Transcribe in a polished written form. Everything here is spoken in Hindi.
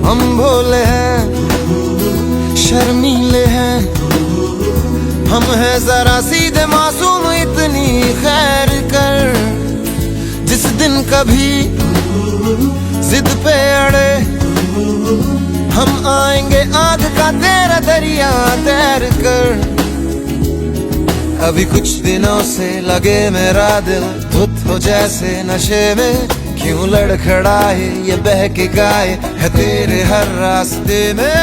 हम भोले हैं, शर्मीले हैं, हम हैं जरा सीधे मासूम, इतनी खैर कर। जिस दिन कभी जिद पे अड़े, हम आएंगे आग का तेरा दरिया तैर कर। अभी कुछ दिनों से लगे मेरा दिल धुत हो जैसे नशे में, क्यों लड़खड़ाए ये बहके गाए है तेरे हर रास्ते में।